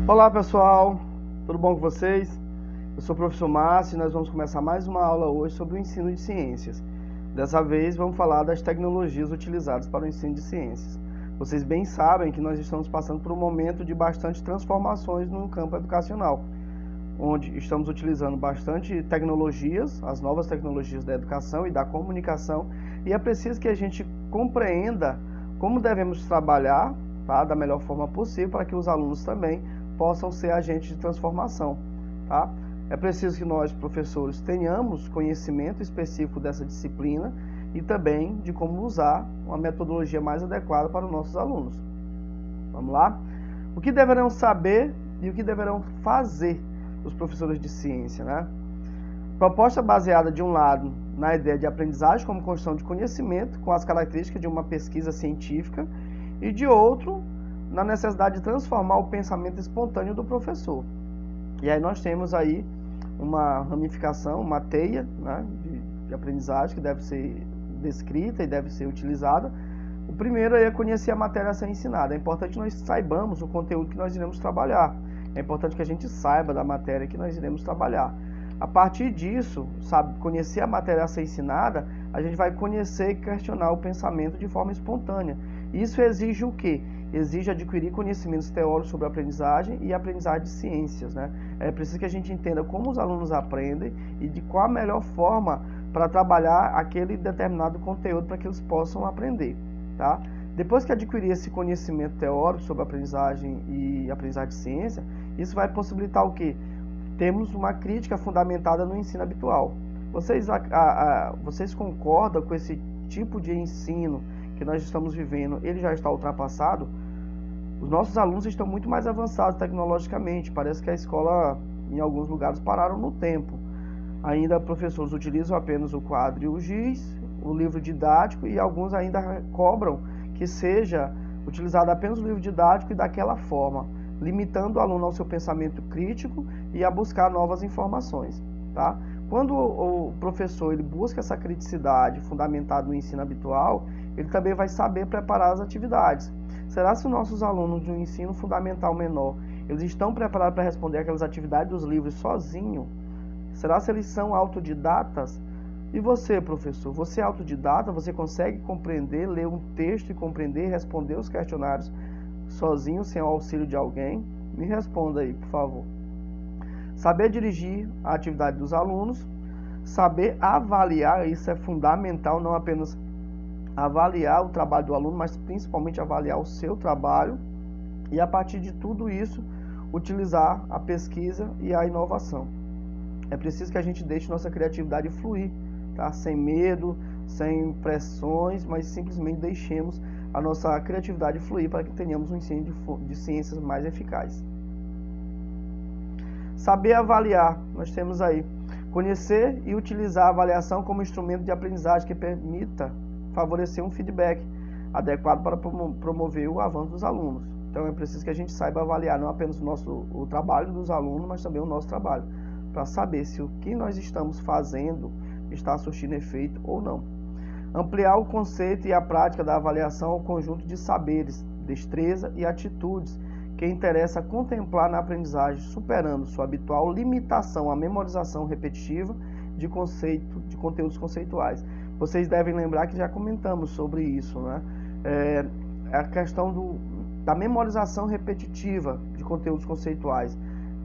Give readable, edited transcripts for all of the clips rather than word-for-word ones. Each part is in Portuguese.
Olá pessoal, tudo bom com vocês? Eu sou o professor Márcio e nós vamos começar mais uma aula hoje sobre o ensino de ciências. Dessa vez vamos falar das tecnologias utilizadas para o ensino de ciências. Vocês bem sabem que nós estamos passando por um momento de bastante transformações no campo educacional, onde estamos utilizando bastante tecnologias, as novas tecnologias da educação e da comunicação, e é preciso que a gente compreenda como devemos trabalhar, tá, da melhor forma possível para que os alunos também possam ser agentes de transformação, tá? É preciso que nós, professores, tenhamos conhecimento específico dessa disciplina e também de como usar uma metodologia mais adequada para os nossos alunos. Vamos lá? O que deverão saber e o que deverão fazer os professores de ciência, né? Proposta baseada, de um lado, na ideia de aprendizagem como construção de conhecimento, com as características de uma pesquisa científica, e de outro, na necessidade de transformar o pensamento espontâneo do professor. E aí nós temos aí uma ramificação, uma teia, né, de aprendizagem que deve ser descrita e deve ser utilizada. O primeiro é conhecer a matéria a ser ensinada. É importante que nós saibamos o conteúdo que nós iremos trabalhar. É importante que a gente saiba da matéria que nós iremos trabalhar. A partir disso, sabe, conhecer a matéria a ser ensinada, a gente vai conhecer e questionar o pensamento de forma espontânea. Isso exige o quê? Exige adquirir conhecimentos teóricos sobre a aprendizagem e aprendizagem de ciências, né? É preciso que a gente entenda como os alunos aprendem e de qual a melhor forma para trabalhar aquele determinado conteúdo para que eles possam aprender, tá? Depois que adquirir esse conhecimento teórico sobre a aprendizagem e aprendizagem de ciência, isso vai possibilitar o quê? Temos uma crítica fundamentada no ensino habitual. Vocês concordam com esse tipo de ensino que nós estamos vivendo? Ele já está ultrapassado? Os nossos alunos estão muito mais avançados tecnologicamente. Parece que a escola, em alguns lugares, pararam no tempo. Ainda professores utilizam apenas o quadro e o giz, o livro didático, e alguns ainda cobram que seja utilizado apenas o livro didático e daquela forma, limitando o aluno ao seu pensamento crítico e a buscar novas informações, tá? Quando o professor ele busca essa criticidade fundamentada no ensino habitual, ele também vai saber preparar as atividades. Será se os nossos alunos de um ensino fundamental menor, eles estão preparados para responder aquelas atividades dos livros sozinho? Será se eles são autodidatas? E você, professor, você é autodidata? Você consegue compreender, ler um texto e compreender, responder os questionários sozinho, sem o auxílio de alguém? Me responda aí, por favor. Saber dirigir a atividade dos alunos, saber avaliar, isso é fundamental, não apenas avaliar o trabalho do aluno, mas principalmente avaliar o seu trabalho, e a partir de tudo isso, utilizar a pesquisa e a inovação. É preciso que a gente deixe nossa criatividade fluir, tá? Sem medo, sem pressões, mas simplesmente deixemos a nossa criatividade fluir para que tenhamos um ensino de ciências mais eficaz. Saber avaliar, nós temos aí, conhecer e utilizar a avaliação como instrumento de aprendizagem que permita favorecer um feedback adequado para promover o avanço dos alunos. Então é preciso que a gente saiba avaliar não apenas o trabalho dos alunos, mas também o nosso trabalho, para saber se o que nós estamos fazendo está surtindo efeito ou não. Ampliar o conceito e a prática da avaliação ao conjunto de saberes, destreza e atitudes que interessa contemplar na aprendizagem, superando sua habitual limitação à memorização repetitiva de conteúdos conceituais. Vocês devem lembrar que já comentamos sobre isso, né? A questão da memorização repetitiva de conteúdos conceituais.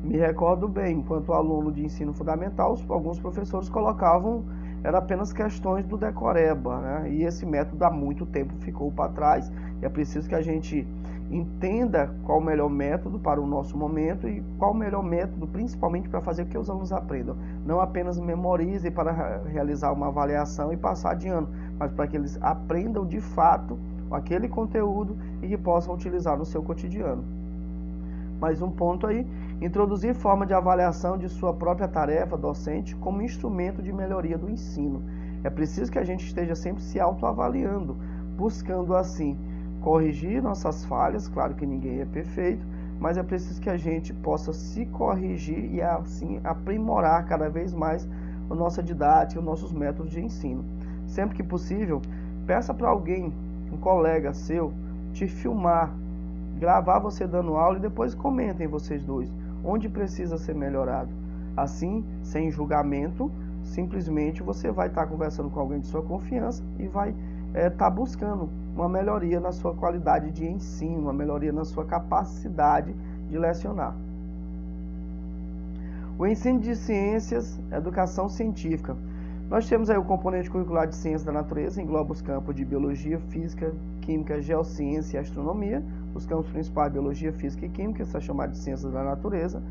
Me recordo bem, enquanto aluno de ensino fundamental, alguns professores colocavam era apenas questões do decoreba, né? E esse método há muito tempo ficou para trás. E é preciso que a gente entenda qual o melhor método para o nosso momento e qual o melhor método, principalmente para fazer com que os alunos aprendam. Não apenas memorizem para realizar uma avaliação e passar de ano, mas para que eles aprendam de fato aquele conteúdo e que possam utilizar no seu cotidiano. Mais um ponto aí, introduzir forma de avaliação de sua própria tarefa docente como instrumento de melhoria do ensino. É preciso que a gente esteja sempre se autoavaliando, buscando assim corrigir nossas falhas. Claro que ninguém é perfeito, mas é preciso que a gente possa se corrigir e assim aprimorar cada vez mais a nossa didática, os nossos métodos de ensino. Sempre que possível, peça para alguém, um colega seu, te filmar gravar você dando aula e depois comentem vocês dois onde precisa ser melhorado. Assim, sem julgamento, simplesmente você vai estar conversando com alguém de sua confiança e vai estar buscando uma melhoria na sua qualidade de ensino, uma melhoria na sua capacidade de lecionar. O ensino de ciências, educação científica. Nós temos aí o componente curricular de ciências da natureza, engloba os campos de biologia, física, química, geociência e astronomia. Os campos principais, biologia, física e química, são chamados de ciências da natureza.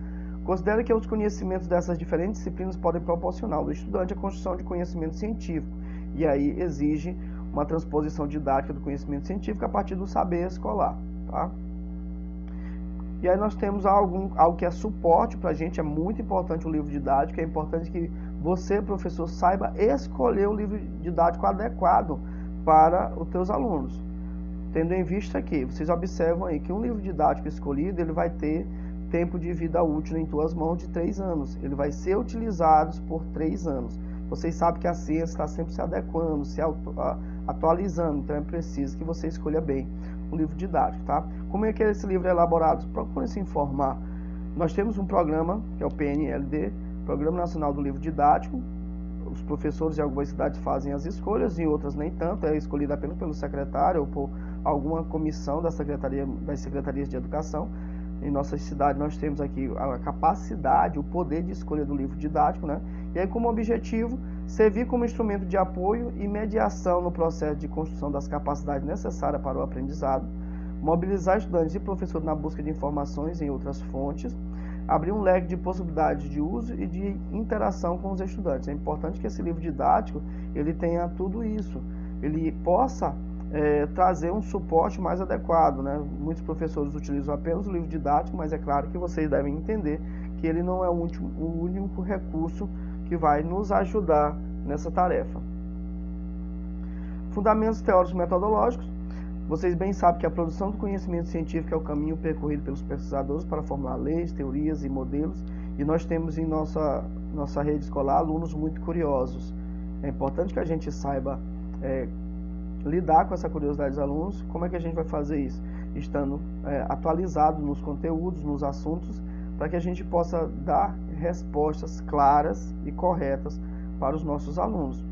Considera que os conhecimentos dessas diferentes disciplinas podem proporcionar ao estudante a construção de conhecimento científico, e aí exige uma transposição didática do conhecimento científico a partir do saber escolar, tá? E aí nós temos algo que é suporte para a gente, é muito importante o livro didático, é importante que você, professor, saiba escolher o livro didático adequado para os teus alunos. Tendo em vista que, vocês observam aí que um livro didático escolhido, ele vai ter tempo de vida útil em tuas mãos de 3 anos. Ele vai ser utilizado por 3 anos. Vocês sabem que a ciência está sempre se adequando, se atualizando, então é preciso que você escolha bem um livro didático, tá? Como é que esse livro é elaborado? Procure se informar. Nós temos um programa, que é o PNLD, Programa Nacional do Livro Didático. Os professores em algumas cidades fazem as escolhas, em outras nem tanto, é escolhida apenas pelo secretário ou por alguma comissão das secretarias de educação. Em nossa cidade nós temos aqui a capacidade, o poder de escolha do livro didático, né? E aí como objetivo, servir como instrumento de apoio e mediação no processo de construção das capacidades necessárias para o aprendizado, mobilizar estudantes e professores na busca de informações em outras fontes, abrir um leque de possibilidades de uso e de interação com os estudantes. É importante que esse livro didático ele tenha tudo isso, ele possa trazer um suporte mais adequado, né? Muitos professores utilizam apenas o livro didático, mas é claro que vocês devem entender que ele não é o único recurso que vai nos ajudar nessa tarefa. Fundamentos teóricos e metodológicos. Vocês bem sabem que a produção do conhecimento científico é o caminho percorrido pelos pesquisadores para formular leis, teorias e modelos, e nós temos em nossa rede escolar alunos muito curiosos. É importante que a gente saiba lidar com essa curiosidade dos alunos. Como é que a gente vai fazer isso? Estando atualizado nos conteúdos, nos assuntos, para que a gente possa dar respostas claras e corretas para os nossos alunos.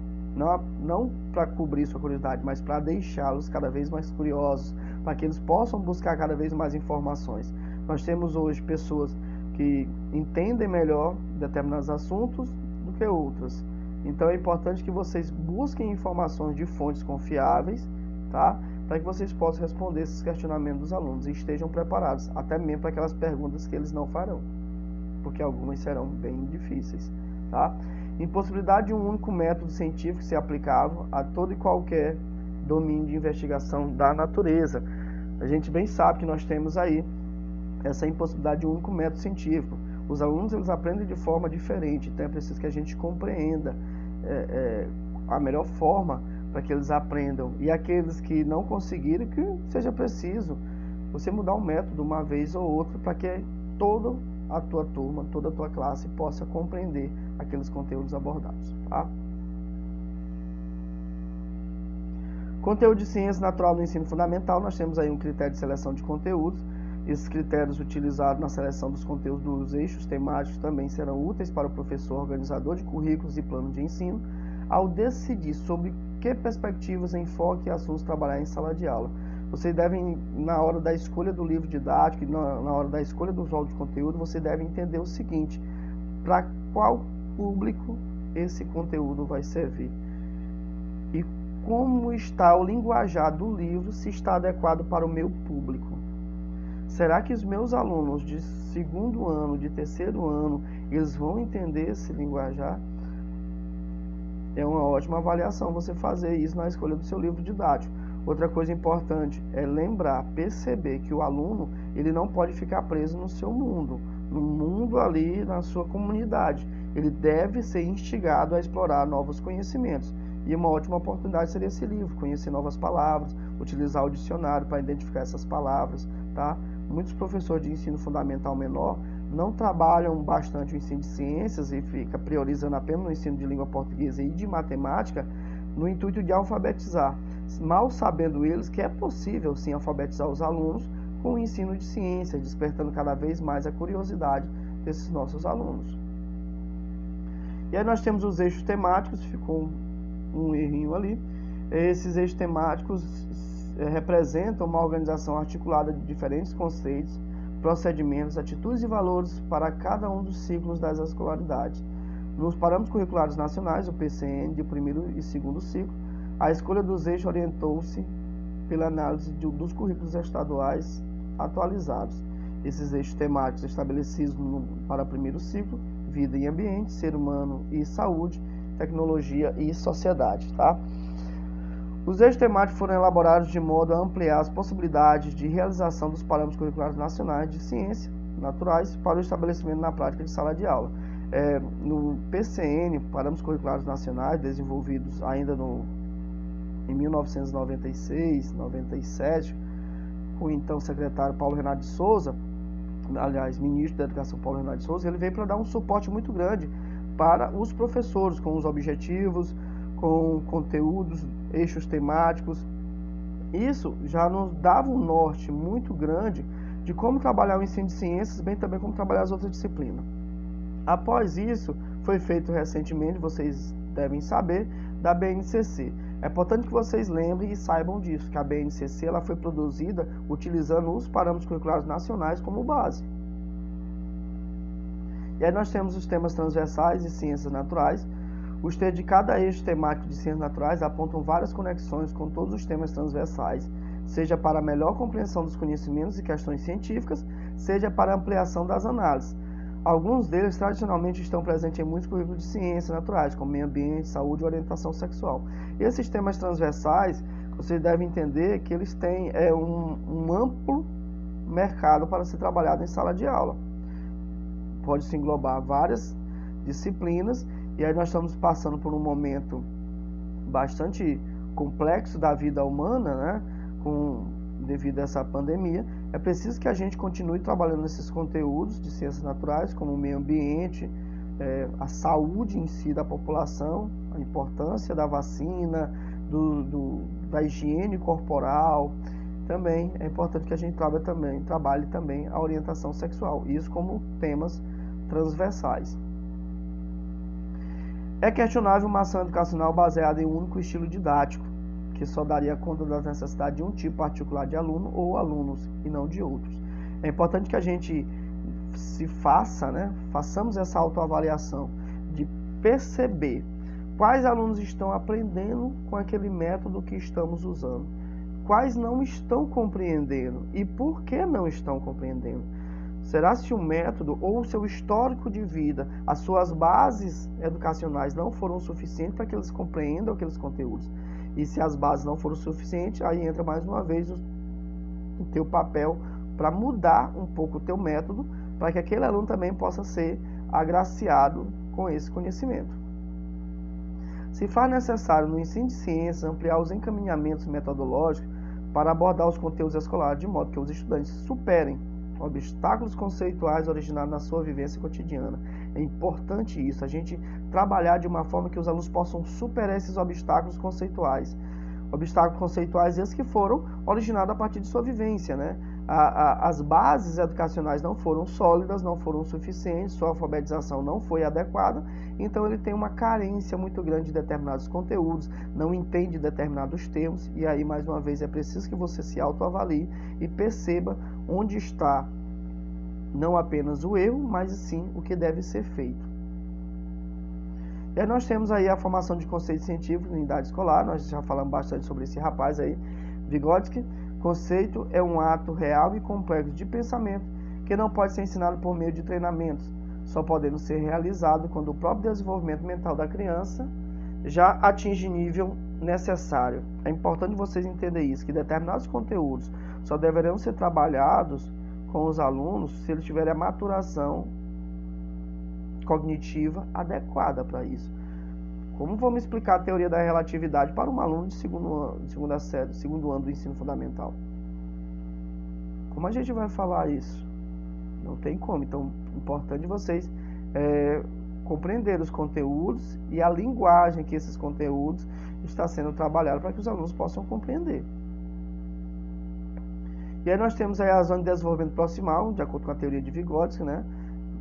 Não para cobrir sua curiosidade, mas para deixá-los cada vez mais curiosos, para que eles possam buscar cada vez mais informações. Nós temos hoje pessoas que entendem melhor determinados assuntos do que outras. Então é importante que vocês busquem informações de fontes confiáveis, tá? Para que vocês possam responder esses questionamentos dos alunos e estejam preparados, até mesmo para aquelas perguntas que eles não farão, porque algumas serão bem difíceis, tá? Impossibilidade de um único método científico ser aplicável a todo e qualquer domínio de investigação da natureza. A gente bem sabe que nós temos aí essa impossibilidade de um único método científico. Os alunos eles aprendem de forma diferente, então é preciso que a gente compreenda a melhor forma para que eles aprendam. E aqueles que não conseguirem, que seja preciso você mudar um método uma vez ou outra para que toda a tua turma, toda a tua classe possa compreender aqueles conteúdos abordados, tá? Conteúdo de ciência natural no ensino fundamental, nós temos aí um critério de seleção de conteúdos. Esses critérios utilizados na seleção dos conteúdos dos eixos temáticos também serão úteis para o professor organizador de currículos e planos de ensino ao decidir sobre que perspectivas, enfoque e assuntos trabalhar em sala de aula. Vocês devem, na hora da escolha do livro didático e na hora da escolha dos blocos de conteúdo, você deve entender o seguinte: para qual público esse conteúdo vai servir? E como está o linguajar do livro, se está adequado para o meu público? Será que os meus alunos de 2º ano, de 3º ano, eles vão entender esse linguajar? É uma ótima avaliação você fazer isso na escolha do seu livro didático. Outra coisa importante é lembrar, perceber que o aluno ele não pode ficar preso no seu mundo, no mundo ali, na sua comunidade. Ele deve ser instigado a explorar novos conhecimentos. E uma ótima oportunidade seria esse livro, conhecer novas palavras, utilizar o dicionário para identificar essas palavras, tá? Muitos professores de ensino fundamental menor não trabalham bastante o ensino de ciências e fica priorizando apenas o ensino de língua portuguesa e de matemática no intuito de alfabetizar, mal sabendo eles que é possível sim alfabetizar os alunos com o ensino de ciências, despertando cada vez mais a curiosidade desses nossos alunos. E aí nós temos os eixos temáticos, ficou um errinho ali. Esses eixos temáticos representam uma organização articulada de diferentes conceitos, procedimentos, atitudes e valores para cada um dos ciclos das escolaridades. Nos parâmetros curriculares nacionais, o PCN, de primeiro e segundo ciclo, a escolha dos eixos orientou-se pela análise dos currículos estaduais atualizados. Esses eixos temáticos estabelecidos para o primeiro ciclo, vida e ambiente, ser humano e saúde, tecnologia e sociedade, tá? Os eixos temáticos foram elaborados de modo a ampliar as possibilidades de realização dos parâmetros curriculares nacionais de ciências naturais para o estabelecimento na prática de sala de aula. No PCN, Parâmetros Curriculares Nacionais, desenvolvidos ainda em 1996, 97, com o então secretário Paulo Renato de Souza, aliás, ministro da Educação Paulo Renato de Souza, ele veio para dar um suporte muito grande para os professores, com os objetivos, com conteúdos, eixos temáticos. Isso já nos dava um norte muito grande de como trabalhar o ensino de ciências, bem também como trabalhar as outras disciplinas. Após isso, foi feito recentemente, vocês devem saber, da BNCC. É importante que vocês lembrem e saibam disso, que a BNCC ela foi produzida utilizando os parâmetros curriculares nacionais como base. E aí nós temos os temas transversais e ciências naturais. Os textos de cada eixo temático de ciências naturais apontam várias conexões com todos os temas transversais, seja para a melhor compreensão dos conhecimentos e questões científicas, seja para a ampliação das análises. Alguns deles tradicionalmente estão presentes em muitos currículos de ciências naturais, como meio ambiente, saúde e orientação sexual. Esses temas transversais, vocês devem entender que eles têm um amplo mercado para ser trabalhado em sala de aula. Pode-se englobar várias disciplinas, e aí nós estamos passando por um momento bastante complexo da vida humana, né? Devido a essa pandemia. É preciso que a gente continue trabalhando nesses conteúdos de ciências naturais, como o meio ambiente, a saúde em si da população, a importância da vacina, da higiene corporal. Também é importante que a gente trabalhe também a orientação sexual, isso como temas transversais. É questionável uma ação educacional baseada em um único estilo didático, que só daria conta das necessidades de um tipo particular de aluno ou alunos e não de outros. É importante que a gente façamos essa autoavaliação de perceber quais alunos estão aprendendo com aquele método que estamos usando, quais não estão compreendendo e por que não estão compreendendo. Será se o método ou o seu histórico de vida, as suas bases educacionais não foram suficientes para que eles compreendam aqueles conteúdos? E se as bases não foram suficientes, aí entra mais uma vez o teu papel para mudar um pouco o teu método, para que aquele aluno também possa ser agraciado com esse conhecimento. Se faz necessário no ensino de ciências ampliar os encaminhamentos metodológicos para abordar os conteúdos escolares, de modo que os estudantes superem obstáculos conceituais originados na sua vivência cotidiana. É importante isso, a gente trabalhar de uma forma que os alunos possam superar esses obstáculos conceituais. Obstáculos conceituais esses que foram originados a partir de sua vivência, né? As bases educacionais não foram sólidas, não foram suficientes, sua alfabetização não foi adequada, então ele tem uma carência muito grande de determinados conteúdos, não entende determinados termos, e aí mais uma vez é preciso que você se autoavalie e perceba onde está não apenas o erro, mas sim o que deve ser feito. E aí nós temos aí a formação de conceitos científicos em idade escolar, nós já falamos bastante sobre esse rapaz aí, Vygotsky. Conceito é um ato real e complexo de pensamento que não pode ser ensinado por meio de treinamentos, só podendo ser realizado quando o próprio desenvolvimento mental da criança já atinge nível necessário. É importante vocês entenderem isso, que determinados conteúdos só deverão ser trabalhados com os alunos se eles tiverem a maturação cognitiva adequada para isso. Como vamos explicar a teoria da relatividade para um aluno de segundo ano do ensino fundamental? Como a gente vai falar isso? Não tem como. Então, é importante vocês compreender os conteúdos e a linguagem que esses conteúdos está sendo trabalhado para que os alunos possam compreender. E aí nós temos aí a zona de desenvolvimento proximal, de acordo com a teoria de Vygotsky, né?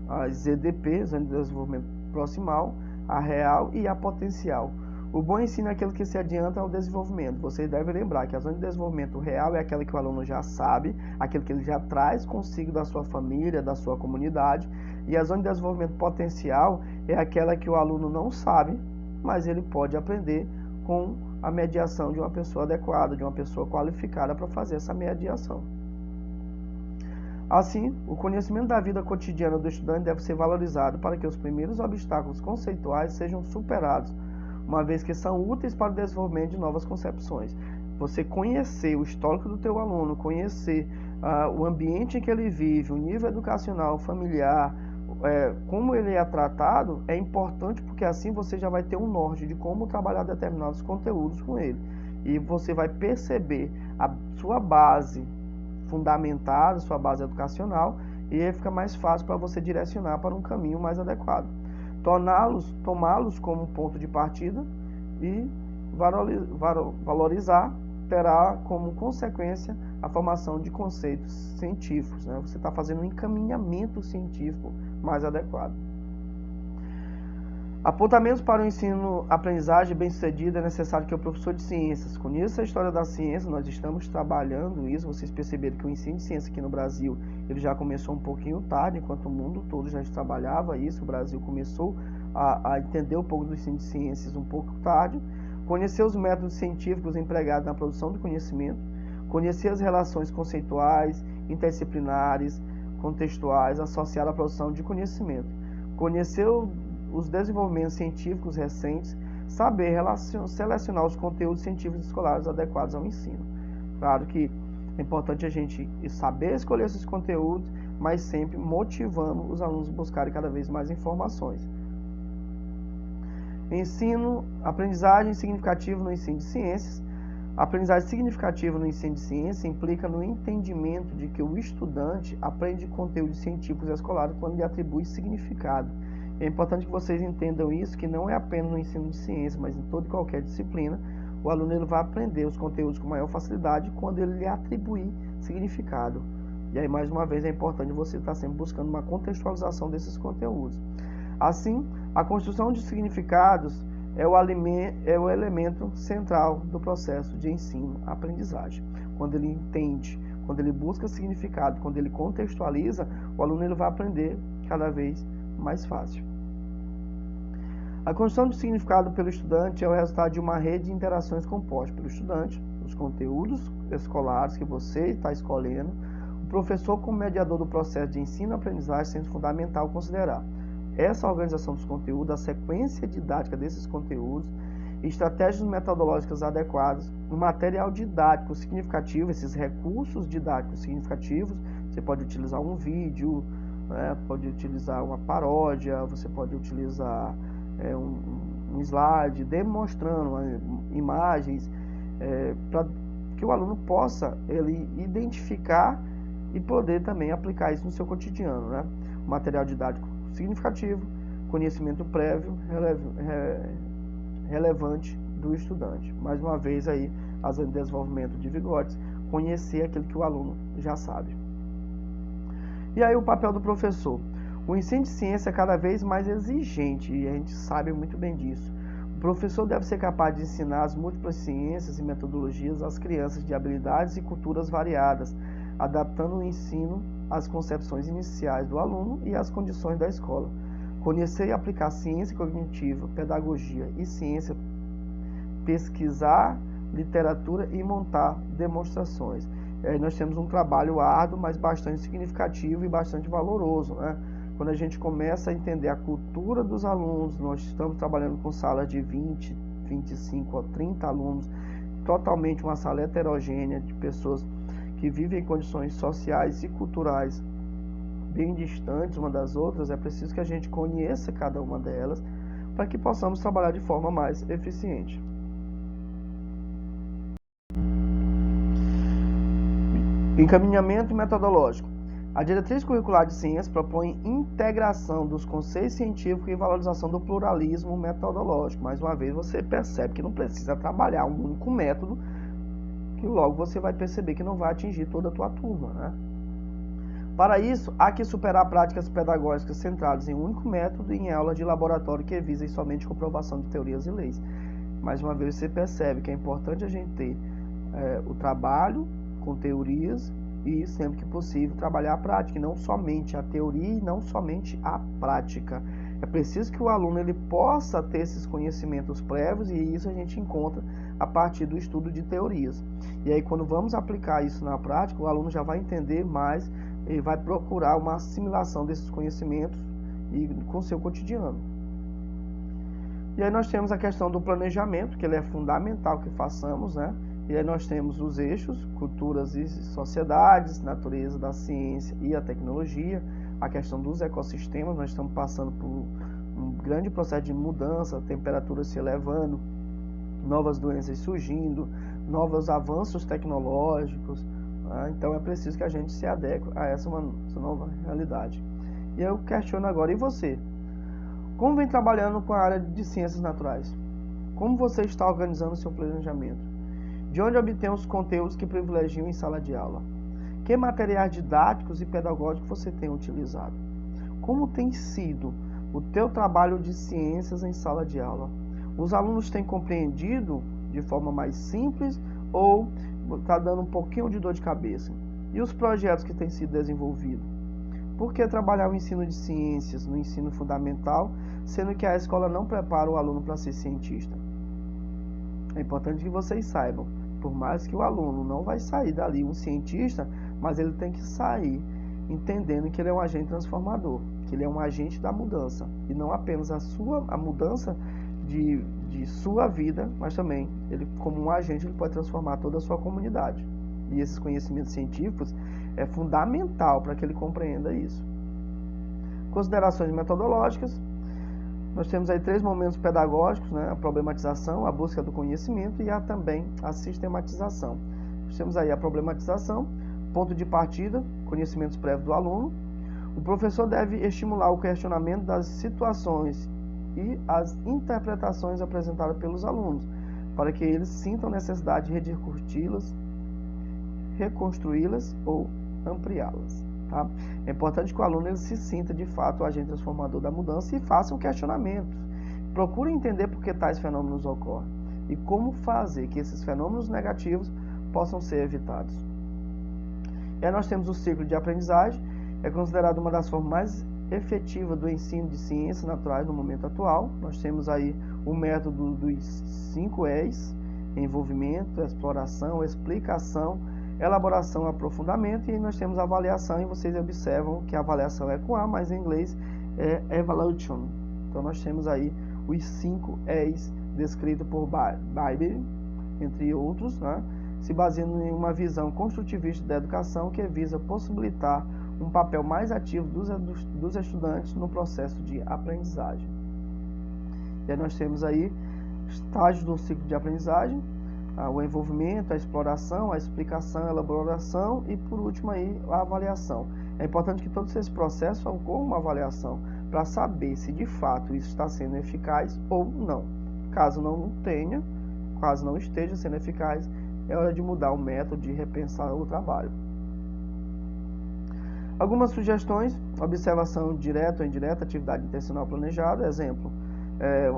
A ZDP, zona de desenvolvimento proximal, a real e a potencial. O bom ensino é aquele que se adianta ao desenvolvimento. Você deve lembrar que a zona de desenvolvimento real é aquela que o aluno já sabe, aquele que ele já traz consigo da sua família, da sua comunidade. E a zona de desenvolvimento potencial é aquela que o aluno não sabe, mas ele pode aprender com a mediação de uma pessoa adequada, de uma pessoa qualificada para fazer essa mediação. Assim, o conhecimento da vida cotidiana do estudante deve ser valorizado para que os primeiros obstáculos conceituais sejam superados, uma vez que são úteis para o desenvolvimento de novas concepções. Você conhecer o histórico do teu aluno, conhecer o ambiente em que ele vive, o nível educacional, familiar, como ele é tratado, é importante porque assim você já vai ter um norte de como trabalhar determinados conteúdos com ele. E você vai perceber a sua base fundamentada, sua base educacional, e aí fica mais fácil para você direcionar para um caminho mais adequado. Tomá-los como ponto de partida e valorizar terá como consequência a formação de conceitos científicos, né? Você está fazendo um encaminhamento científico mais adequado. Apontamentos para o ensino-aprendizagem bem-sucedido é necessário que o professor de ciências conheça a história da ciência. Nós estamos trabalhando isso. Vocês perceberam que o ensino de ciência aqui no Brasil ele já começou um pouquinho tarde, enquanto o mundo todo já trabalhava isso. O Brasil começou a entender um pouco do ensino de ciências um pouco tarde. Conhecer os métodos científicos empregados na produção do conhecimento. Conhecer as relações conceituais, interdisciplinares, contextuais associadas à produção de conhecimento. Conhecer os desenvolvimentos científicos recentes, saber selecionar os conteúdos científicos escolares adequados ao ensino. Claro que é importante a gente saber escolher esses conteúdos, mas sempre motivando os alunos a buscarem cada vez mais informações. Aprendizagem significativa no ensino de ciências. A aprendizagem significativa no ensino de ciência implica no entendimento de que o estudante aprende conteúdos científicos escolares quando lhe atribui significado. É importante que vocês entendam isso, que não é apenas no ensino de ciência, mas em toda e qualquer disciplina, o aluno ele vai aprender os conteúdos com maior facilidade quando ele lhe atribuir significado. E aí, mais uma vez, é importante você estar sempre buscando uma contextualização desses conteúdos. Assim, a construção de significados é o elemento central do processo de ensino-aprendizagem. Quando ele entende, quando ele busca significado, quando ele contextualiza, o aluno ele vai aprender cada vez mais fácil. A construção de significado pelo estudante é o resultado de uma rede de interações composta pelo estudante, os conteúdos escolares que você está escolhendo, o professor como mediador do processo de ensino-aprendizagem, sendo fundamental considerar essa organização dos conteúdos, a sequência didática desses conteúdos, estratégias metodológicas adequadas, um material didático significativo, esses recursos didáticos significativos. Você pode utilizar um vídeo, pode utilizar uma paródia, você pode utilizar um slide demonstrando imagens para que o aluno possa ele identificar e poder também aplicar isso no seu cotidiano, né? Material didático significativo, conhecimento prévio relevante do estudante. Mais uma vez aí, a zona de desenvolvimento de Vygotsky, conhecer aquilo que o aluno já sabe. E aí o papel do professor. O ensino de ciência é cada vez mais exigente e a gente sabe muito bem disso. O professor deve ser capaz de ensinar as múltiplas ciências e metodologias às crianças de habilidades e culturas variadas, adaptando o ensino às concepções iniciais do aluno e às condições da escola. Conhecer e aplicar ciência cognitiva, pedagogia e ciência, pesquisar literatura e montar demonstrações. Nós temos um trabalho árduo, mas bastante significativo e bastante valoroso, né? Quando a gente começa a entender a cultura dos alunos, nós estamos trabalhando com salas de 20, 25 ou 30 alunos, totalmente uma sala heterogênea de pessoas que vivem em condições sociais e culturais bem distantes uma das outras. É preciso que a gente conheça cada uma delas para que possamos trabalhar de forma mais eficiente. Encaminhamento metodológico. A diretriz curricular de ciências propõe integração dos conceitos científicos e valorização do pluralismo metodológico. Mais uma vez, você percebe que não precisa trabalhar um único método que logo você vai perceber que não vai atingir toda a tua turma, né? Para isso, há que superar práticas pedagógicas centradas em um único método e em aulas de laboratório que visem somente comprovação de teorias e leis. Mais uma vez você percebe que é importante a gente ter o trabalho com teorias e, sempre que possível, trabalhar a prática, e não somente a teoria e não somente a prática. É preciso que o aluno ele possa ter esses conhecimentos prévios, e isso a gente encontra a partir do estudo de teorias. E aí, quando vamos aplicar isso na prática, o aluno já vai entender mais e vai procurar uma assimilação desses conhecimentos e com o seu cotidiano. E aí nós temos a questão do planejamento, que ele é fundamental que façamos, né? E aí nós temos os eixos, culturas e sociedades, natureza da ciência e a tecnologia, a questão dos ecossistemas. Nós estamos passando por um grande processo de mudança, temperaturas se elevando, novas doenças surgindo, novos avanços tecnológicos, né? Então é preciso que a gente se adeque a essa nova realidade. E eu questiono agora, e você? Como vem trabalhando com a área de ciências naturais? Como você está organizando o seu planejamento? De onde obtém os conteúdos que privilegiam em sala de aula? Que materiais didáticos e pedagógicos você tem utilizado? Como tem sido o teu trabalho de ciências em sala de aula? Os alunos têm compreendido de forma mais simples ou está dando um pouquinho de dor de cabeça? E os projetos que têm sido desenvolvidos? Por que trabalhar o ensino de ciências no ensino fundamental, sendo que a escola não prepara o aluno para ser cientista? É importante que vocês saibam, por mais que o aluno não vai sair dali um cientista, mas ele tem que sair entendendo que ele é um agente transformador, que ele é um agente da mudança, e não apenas a mudança de sua vida, mas também ele, como um agente, ele pode transformar toda a sua comunidade. E esses conhecimentos científicos é fundamental para que ele compreenda isso. Considerações metodológicas. Nós temos aí 3 momentos pedagógicos, né? A problematização, a busca do conhecimento e também a sistematização. Nós temos aí a problematização, ponto de partida, conhecimentos prévios do aluno. O professor deve estimular o questionamento das situações e as interpretações apresentadas pelos alunos, para que eles sintam necessidade de rediscuti-las, reconstruí-las ou ampliá-las. Tá? É importante que o aluno ele se sinta de fato o agente transformador da mudança e faça questionamentos. Procure entender por que tais fenômenos ocorrem e como fazer que esses fenômenos negativos possam ser evitados. E aí nós temos o ciclo de aprendizagem, é considerado uma das formas mais efetivas do ensino de ciências naturais no momento atual. Nós temos aí o método dos 5 E's: envolvimento, exploração, explicação, elaboração, aprofundamento, e aí nós temos a avaliação, e vocês observam que a avaliação é com A, mas em inglês é evaluation. Então nós temos aí os 5 E's descritos por Bybee, entre outros, né? Se baseando em uma visão construtivista da educação que visa possibilitar um papel mais ativo dos estudantes no processo de aprendizagem. E aí nós temos aí estágios do ciclo de aprendizagem: o envolvimento, a exploração, a explicação, a elaboração e, por último, aí, a avaliação. É importante que todos esses processos ocorram uma avaliação para saber se de fato isso está sendo eficaz ou não. Caso não tenha, caso não esteja sendo eficaz, é hora de mudar o método, de repensar o trabalho. Algumas sugestões: observação direta ou indireta, atividade intencional planejada. Exemplo,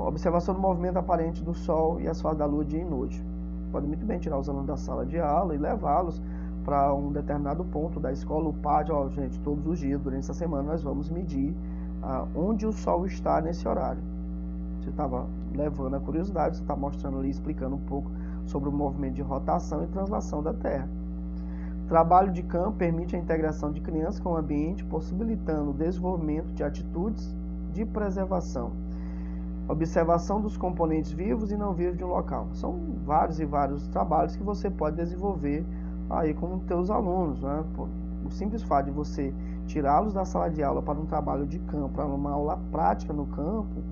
observação do movimento aparente do Sol e as fases da Lua dia e noite. Pode muito bem tirar os alunos da sala de aula e levá-los para um determinado ponto da escola, o pátio. Ó, gente, todos os dias, durante essa semana, nós vamos medir onde o Sol está nesse horário. Você estava levando a curiosidade, você está mostrando ali, explicando um pouco sobre o movimento de rotação e translação da Terra. Trabalho de campo permite a integração de crianças com o ambiente, possibilitando o desenvolvimento de atitudes de preservação. Observação dos componentes vivos e não vivos de um local. São vários e vários trabalhos que você pode desenvolver aí com os teus alunos, né? O simples fato de você tirá-los da sala de aula para um trabalho de campo, para uma aula prática no campo,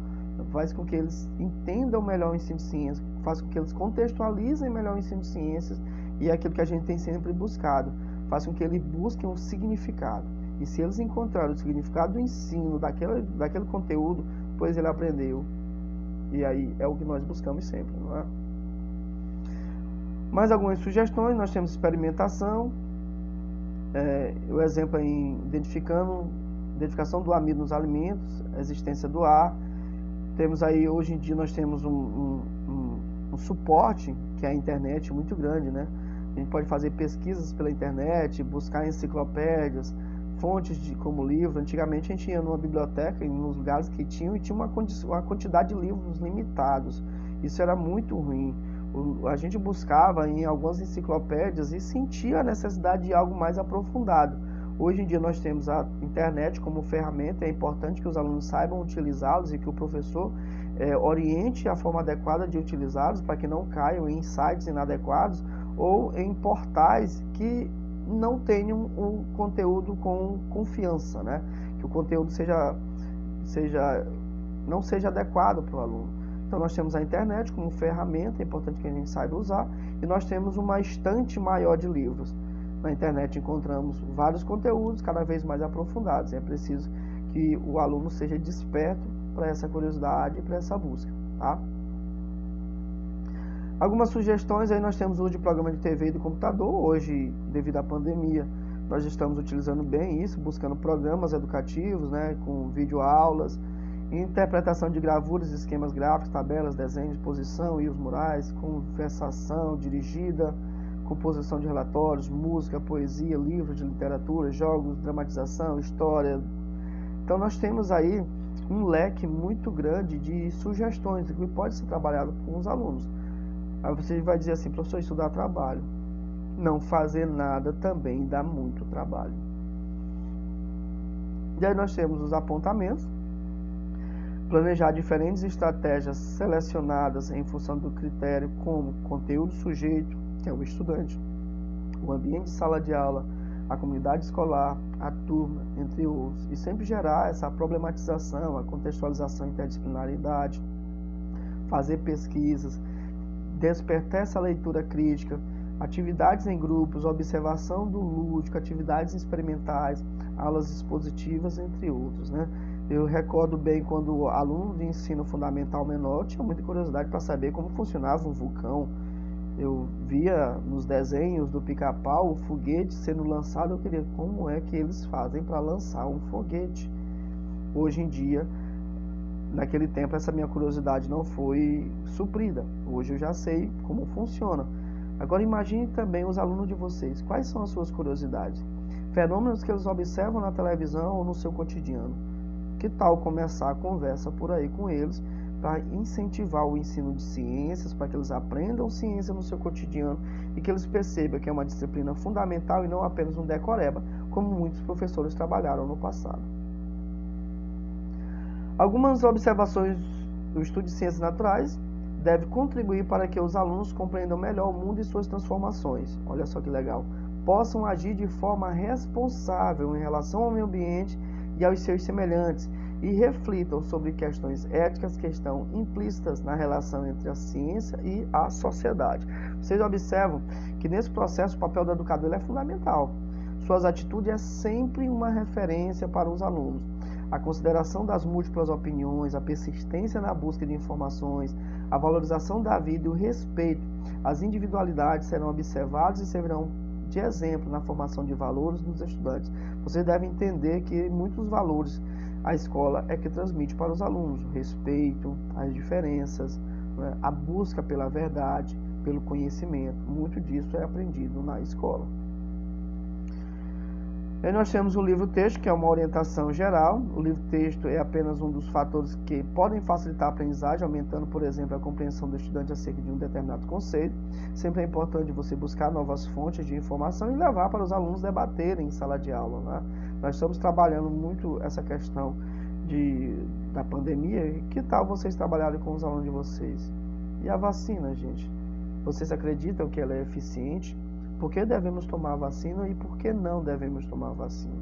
faz com que eles entendam melhor o ensino de ciências, faz com que eles contextualizem melhor o ensino de ciências, e é aquilo que a gente tem sempre buscado, faz com que eles busquem um significado. E se eles encontrarem o significado do ensino, daquele conteúdo, pois ele aprendeu. E aí é o que nós buscamos sempre, não é? Mais algumas sugestões, nós temos experimentação, o exemplo em identificação do amido nos alimentos, existência do ar. Temos aí, hoje em dia, nós temos um suporte, que é a internet, muito grande, né? A gente pode fazer pesquisas pela internet, buscar enciclopédias, fontes como livro. Antigamente a gente ia numa biblioteca, nos lugares que tinha uma quantidade de livros limitados. Isso era muito ruim. A gente buscava em algumas enciclopédias e sentia a necessidade de algo mais aprofundado. Hoje em dia nós temos a internet como ferramenta, é importante que os alunos saibam utilizá-los e que o professor oriente a forma adequada de utilizá-los para que não caiam em sites inadequados ou em portais que não tenham um conteúdo com confiança, né? Que o conteúdo não seja adequado para o aluno. Então nós temos a internet como ferramenta, é importante que a gente saiba usar, e nós temos uma estante maior de livros. Na internet encontramos vários conteúdos cada vez mais aprofundados. É preciso que o aluno seja desperto para essa curiosidade e para essa busca, tá? Algumas sugestões aí, nós temos o uso de programa de TV e do computador. Hoje, devido à pandemia, nós estamos utilizando bem isso, buscando programas educativos, né, com videoaulas, interpretação de gravuras, esquemas gráficos, tabelas, desenhos, exposição e os murais, conversação dirigida, composição de relatórios, música, poesia, livros de literatura, jogos, dramatização, história. Então nós temos aí um leque muito grande de sugestões que pode ser trabalhado com os alunos. Aí você vai dizer assim, professor, isso dá trabalho. Não fazer nada também dá muito trabalho. E aí nós temos os apontamentos. Planejar diferentes estratégias selecionadas em função do critério como conteúdo sujeito, que é o estudante, o ambiente de sala de aula, a comunidade escolar, a turma, entre outros. E sempre gerar essa problematização, a contextualização, interdisciplinaridade, fazer pesquisas, despertar essa leitura crítica, atividades em grupos, observação do lúdico, atividades experimentais, aulas expositivas, entre outros, né? Eu recordo bem quando o aluno de ensino fundamental menor tinha muita curiosidade para saber como funcionava um vulcão. Eu via nos desenhos do Pica-Pau o foguete sendo lançado, eu queria como é que eles fazem para lançar um foguete. Hoje em dia, naquele tempo, essa minha curiosidade não foi suprida. Hoje eu já sei como funciona. Agora imagine também os alunos de vocês. Quais são as suas curiosidades? Fenômenos que eles observam na televisão ou no seu cotidiano. Que tal começar a conversa por aí com eles para incentivar o ensino de ciências, para que eles aprendam ciência no seu cotidiano e que eles percebam que é uma disciplina fundamental e não apenas um decoreba, como muitos professores trabalharam no passado. Algumas observações do estudo de ciências naturais devem contribuir para que os alunos compreendam melhor o mundo e suas transformações. Olha só que legal. Possam agir de forma responsável em relação ao meio ambiente e aos seus semelhantes e reflitam sobre questões éticas que estão implícitas na relação entre a ciência e a sociedade. Vocês observam que nesse processo o papel do educador é fundamental. Suas atitudes é sempre uma referência para os alunos. A consideração das múltiplas opiniões, a persistência na busca de informações, a valorização da vida e o respeito às individualidades serão observados e servirão de exemplo na formação de valores dos estudantes. Vocês devem entender que muitos valores a escola é que transmite para os alunos: o respeito, as diferenças, né? A busca pela verdade, pelo conhecimento. Muito disso é aprendido na escola. Aí nós temos o livro-texto, que é uma orientação geral. O livro-texto é apenas um dos fatores que podem facilitar a aprendizagem, aumentando, por exemplo, a compreensão do estudante acerca de um determinado conceito. Sempre é importante você buscar novas fontes de informação e levar para os alunos debaterem em sala de aula, né? Nós estamos trabalhando muito essa questão da pandemia. Que tal vocês trabalharem com os alunos de vocês? E a vacina, gente? Vocês acreditam que ela é eficiente? Por que devemos tomar a vacina e por que não devemos tomar a vacina?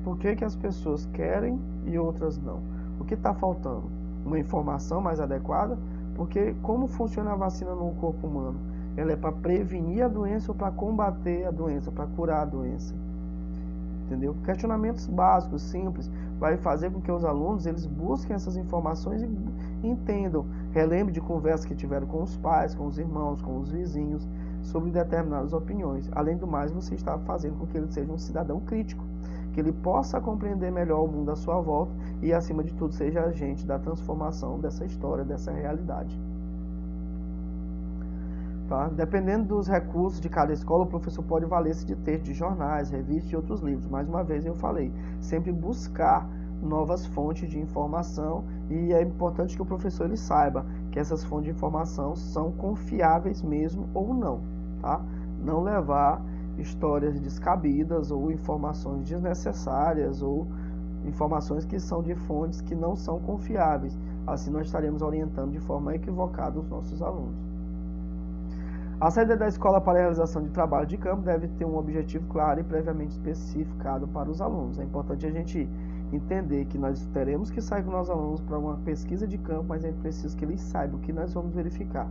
Por que as pessoas querem e outras não? O que está faltando? Uma informação mais adequada? Porque como funciona a vacina no corpo humano? Ela é para prevenir a doença ou para combater a doença, para curar a doença? Entendeu? Questionamentos básicos, simples, vai fazer com que os alunos eles busquem essas informações e entendam Relembre de conversas que tiveram com os pais, com os irmãos, com os vizinhos, sobre determinadas opiniões. Além do mais, você está fazendo com que ele seja um cidadão crítico, que ele possa compreender melhor o mundo à sua volta e, acima de tudo, seja agente da transformação dessa história, dessa realidade. Tá? Dependendo dos recursos de cada escola, o professor pode valer-se de textos de jornais, revistas e outros livros. Mais uma vez eu falei, sempre buscar novas fontes de informação, e é importante que o professor ele saiba que essas fontes de informação são confiáveis mesmo ou não. Tá? Não levar histórias descabidas ou informações desnecessárias ou informações que são de fontes que não são confiáveis. Assim nós estaremos orientando de forma equivocada os nossos alunos. A saída da escola para a realização de trabalho de campo deve ter um objetivo claro e previamente especificado para os alunos. É importante a gente entender que nós teremos que sair com nossos alunos para uma pesquisa de campo, mas é preciso que eles saibam o que nós vamos verificar,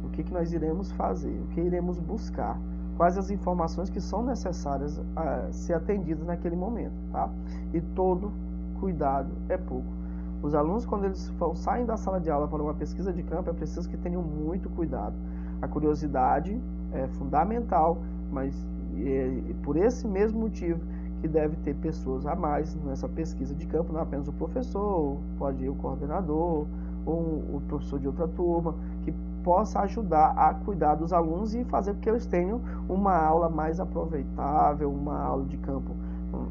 o que nós iremos fazer, o que iremos buscar, quais as informações que são necessárias a ser atendidas naquele momento, tá? E todo cuidado é pouco. Os alunos, quando eles saem da sala de aula para uma pesquisa de campo, é preciso que tenham muito cuidado. A curiosidade é fundamental, mas por esse mesmo motivo que deve ter pessoas a mais nessa pesquisa de campo, não apenas o professor, pode ir o coordenador ou o professor de outra turma, que possa ajudar a cuidar dos alunos e fazer com que eles tenham uma aula mais aproveitável, uma aula de campo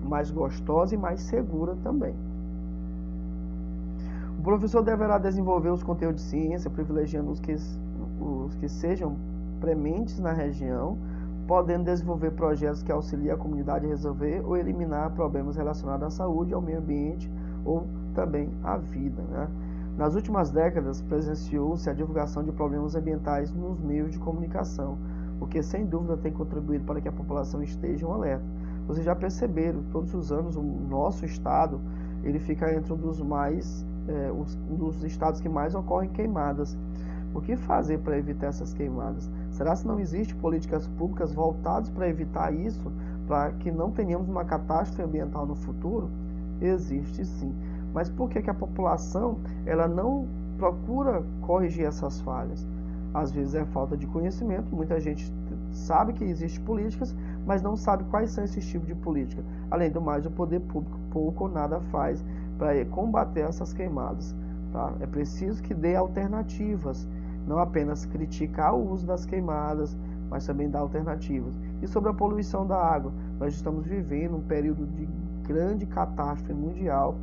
mais gostosa e mais segura também. O professor deverá desenvolver os conteúdos de ciência, privilegiando os que sejam prementes na região, podendo desenvolver projetos que auxiliem a comunidade a resolver ou eliminar problemas relacionados à saúde, ao meio ambiente ou também à vida, né? Nas últimas décadas, presenciou-se a divulgação de problemas ambientais nos meios de comunicação, o que sem dúvida tem contribuído para que a população esteja em um alerta. Vocês já perceberam, todos os anos o nosso estado ele fica entre um dos estados que mais ocorrem queimadas. O que fazer para evitar essas queimadas? Será que não existem políticas públicas voltadas para evitar isso, para que não tenhamos uma catástrofe ambiental no futuro? Existe sim. Mas por que a população ela não procura corrigir essas falhas? Às vezes é falta de conhecimento, muita gente sabe que existem políticas, mas não sabe quais são esses tipos de política. Além do mais, o poder público pouco ou nada faz para combater essas queimadas. Tá? É preciso que dê alternativas, não apenas criticar o uso das queimadas, mas também dar alternativas. E sobre a poluição da água, nós estamos vivendo um período de grande catástrofe mundial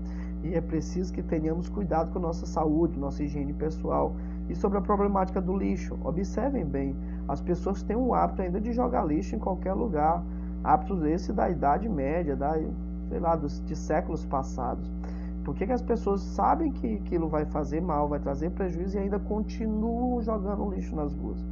e é preciso que tenhamos cuidado com a nossa saúde, nossa higiene pessoal. E sobre a problemática do lixo, observem bem, as pessoas têm o hábito ainda de jogar lixo em qualquer lugar, hábitos esse da Idade Média, de séculos passados. Por que as pessoas sabem que aquilo vai fazer mal, vai trazer prejuízo e ainda continuam jogando lixo nas ruas?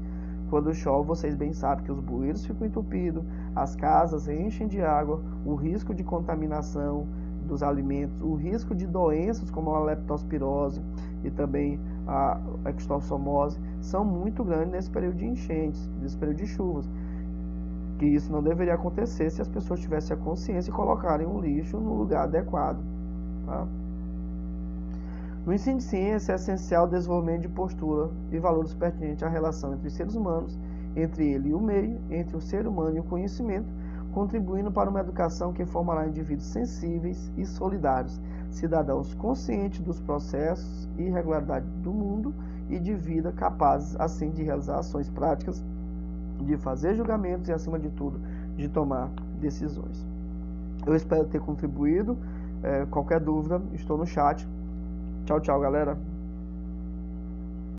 Quando chove, vocês bem sabem que os bueiros ficam entupidos, as casas enchem de água, o risco de contaminação dos alimentos, o risco de doenças como a leptospirose e também a extossomose são muito grandes nesse período de enchentes, nesse período de chuvas. Que isso não deveria acontecer se as pessoas tivessem a consciência e colocarem o lixo no lugar adequado. Tá? No ensino de ciência é essencial o desenvolvimento de postura e valores pertinentes à relação entre os seres humanos, entre ele e o meio, entre o ser humano e o conhecimento, contribuindo para uma educação que formará indivíduos sensíveis e solidários, cidadãos conscientes dos processos e regularidade do mundo e de vida, capazes, assim, de realizar ações práticas, de fazer julgamentos e, acima de tudo, de tomar decisões. Eu espero ter contribuído. Qualquer dúvida, estou no chat. Tchau, tchau, galera.